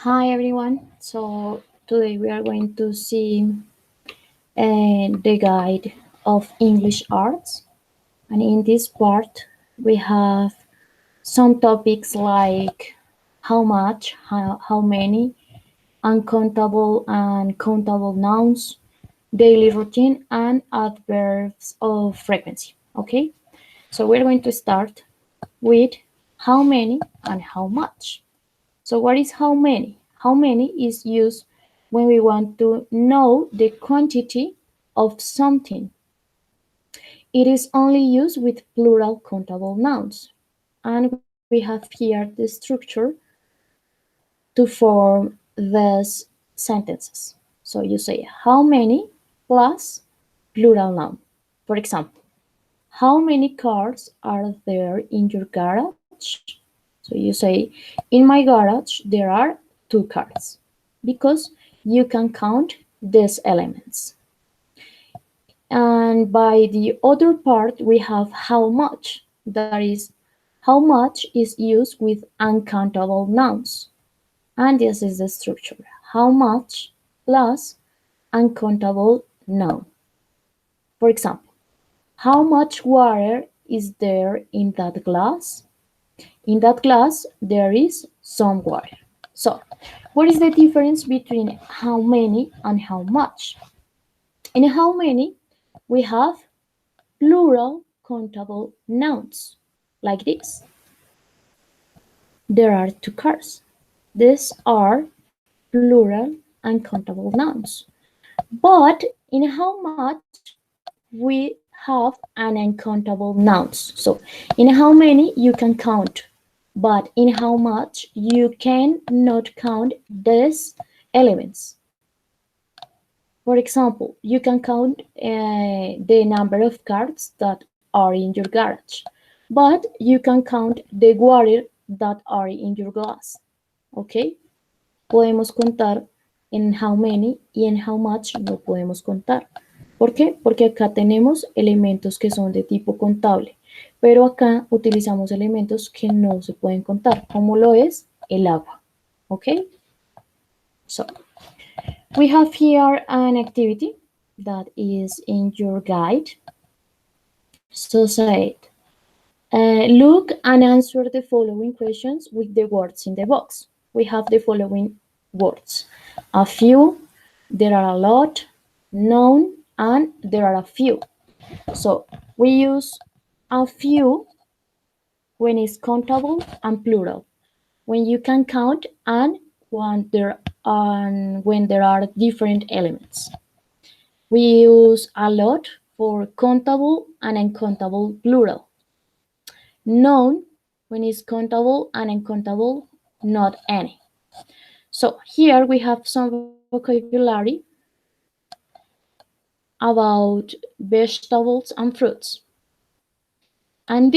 Hi everyone. So today we are going to see the guide of English arts, and in this part we have some topics like how much, how many, uncountable and countable nouns, daily routine, and adverbs of frequency. Okay, so we're going to start with how many and how much. So what is how many? How many is used when we want to know the quantity of something. It is only used with plural countable nouns. And we have here the structure to form these sentences. So you say how many plus plural noun. For example, how many cars are there in your garage? So you say, in my garage there are 2 cars because you can count these elements. And by the other part, we have how much. That is, how much is used with uncountable nouns. And this is the structure. How much plus uncountable noun. For example, how much water is there in that glass? In that glass, there is some water. So, what is the difference between how many and how much? In how many, we have plural countable nouns, like this. There are 2 cars. These are plural uncountable nouns. But in how much, we have an uncountable nouns. So in how many you can count, but in how much you cannot count these elements. For example, you can count the number of cards that are in your garage, but you can count the water that are in your glass. ¿Ok? Podemos contar en how many y en how much no podemos contar. ¿Por qué? Porque acá tenemos elementos que son de tipo contable, pero acá utilizamos elementos que no se pueden contar, como lo es el agua. ¿Ok? So, we have here an activity that is in your guide. So say it. Look and answer the following questions with the words in the box. We have the following words. A few, there are a lot, none, and there are a few. So we use a few when it's countable and plural, when you can count, and when there are different elements. We use a lot for countable and uncountable plural. None when it's countable and uncountable, not any. So here we have some vocabulary about vegetables and fruits. And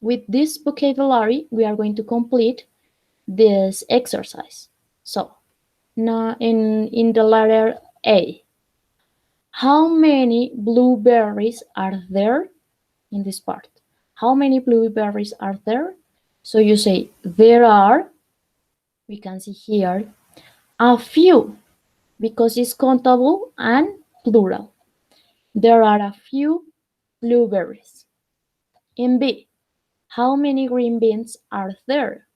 with this vocabulary, we are going to complete this exercise. So now in the letter A, how many blueberries are there in this part? How many blueberries are there? So you say there are, we can see here, a few, because it's countable and plural. There are a few blueberries. In B, how many green beans are there?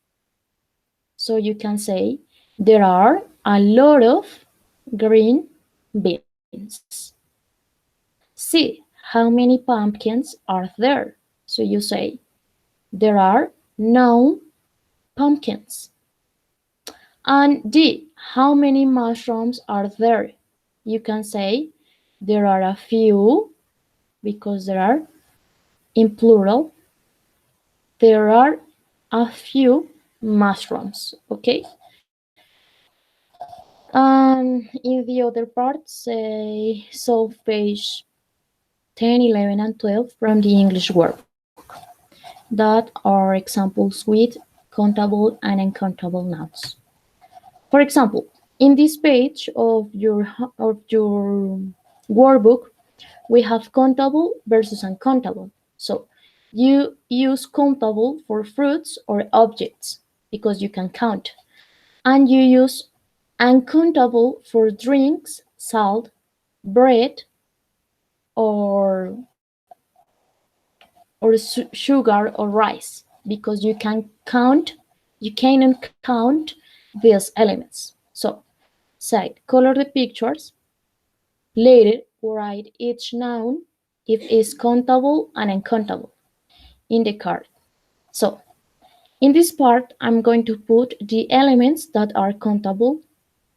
So you can say there are a lot of green beans. C, how many pumpkins are there? So you say there are no pumpkins. And D, how many mushrooms are there? You can say there are a few, because there are, in plural, there are a few mushrooms, okay? And in the other part, say, solve page 10, 11, and 12 from the English workbook. That are examples with countable and uncountable nouns. For example, in this page of your workbook, we have countable versus uncountable. So you use countable for fruits or objects because you can count. And you use uncountable for drinks, salt, bread, or sugar or rice, because you cannot count these elements. So side, color the pictures. Later, write each noun if it's countable and uncountable in the card. So in this part, I'm going to put the elements that are countable,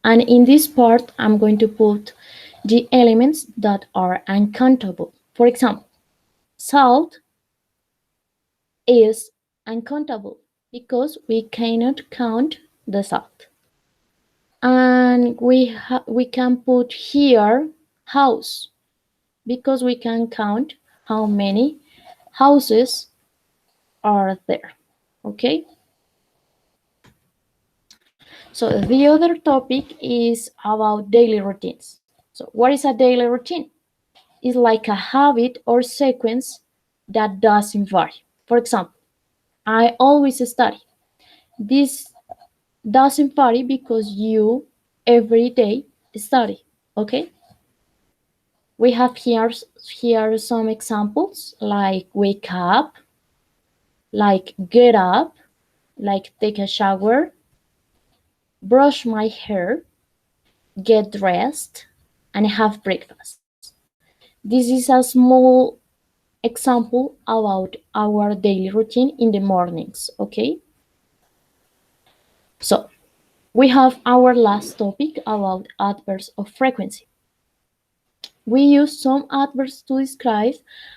and in this part, I'm going to put the elements that are uncountable. For example, salt is uncountable because we cannot count the salt. And we can put here house because we can count how many houses are there. Okay? So the other topic is about daily routines. So what is a daily routine? It's like a habit or sequence that doesn't vary. For example, I always study. This doesn't vary because you every day study. Okay? We have here some examples like wake up, like get up, like take a shower, brush my hair, get dressed, and have breakfast. This is a small example about our daily routine in the mornings, okay? So, we have our last topic about adverbs of frequency. We use some adverbs to describe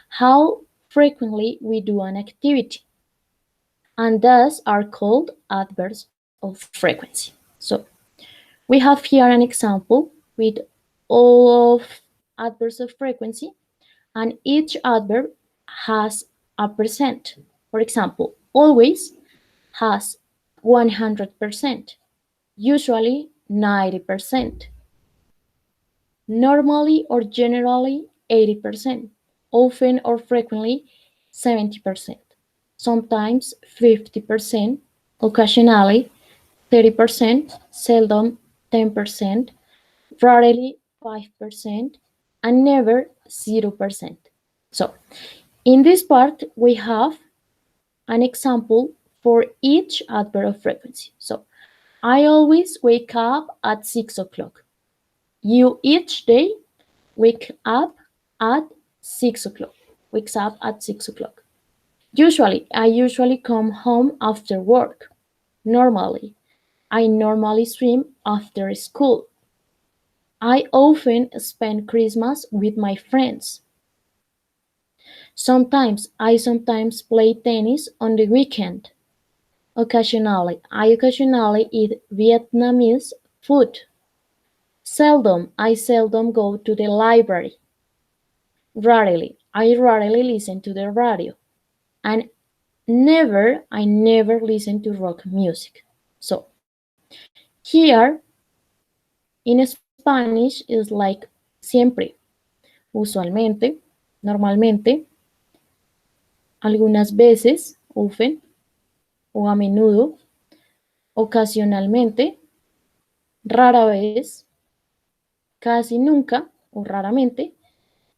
how frequently we do an activity, and thus are called adverbs of frequency. So, we have here an example with all of adverbs of frequency, and each adverb has a percent. For example, always has 100%, usually 90%, normally or generally 80%, often or frequently 70%, sometimes 50%, occasionally 30%, seldom 10%, rarely 5%, and never 0%. So, in this part, we have an example for each adverb of frequency. So, I always wake up at 6 o'clock. You each day wake up at 6 o'clock. Wakes up at 6 o'clock. I usually come home after work. Normally, I normally swim after school. I often spend Christmas with my friends. Sometimes play tennis on the weekend. I occasionally eat Vietnamese food. I seldom go to the library. I rarely listen to the radio. And I never listen to rock music. So, here in Spanish is like siempre, usualmente, normalmente, algunas veces, often, o a menudo, ocasionalmente, rara vez, casi nunca o raramente,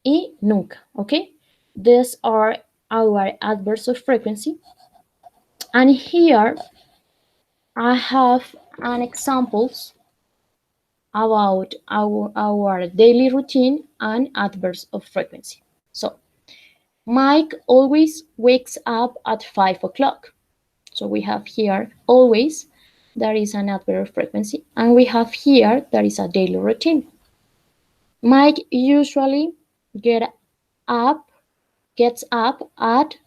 y nunca, okay? These are our adverbs of frequency. And here I have an examples about our daily routine and adverbs of frequency. So, Mike always wakes up at 5 o'clock. So we have here always, there is an adverb of frequency, and we have here, there is a daily routine. Mike usually gets up at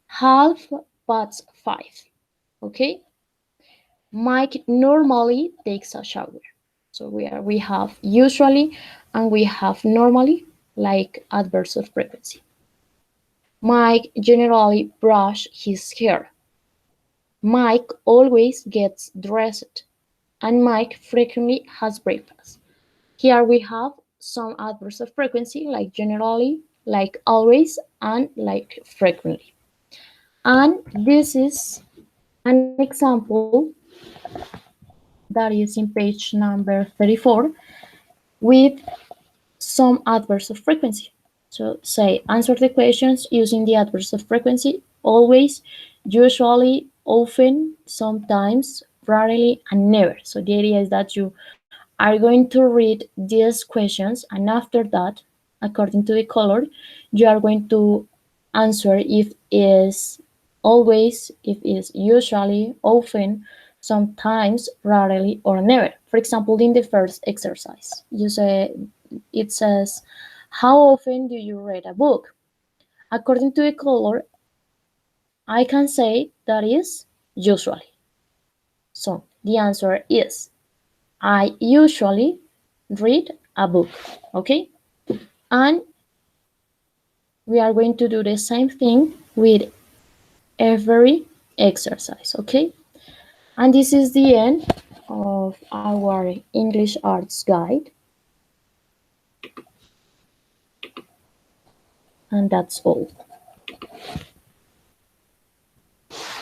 5:30. Okay? Mike normally takes a shower. So we have usually and we have normally, like adverbs of frequency. Mike generally brush his hair. Mike always gets dressed, and Mike frequently has breakfast. Here we have some adverbs of frequency, like generally, like always, and like frequently. And this is an example that is in page number 34, with some adverbs of frequency. So say, answer the questions using the adverbs of frequency: always, usually, often, sometimes, rarely, and never. So the idea is that you are going to read these questions, and after that, according to the color, you are going to answer if is always, if is usually, often, sometimes, rarely, or never. For example, in the first exercise, it says, how often do you read a book? According to the color, I can say that is usually. So the answer is, I usually read a book. Okay? And we are going to do the same thing with every exercise. Okay? And this is the end of our English Arts Guide. And that's all.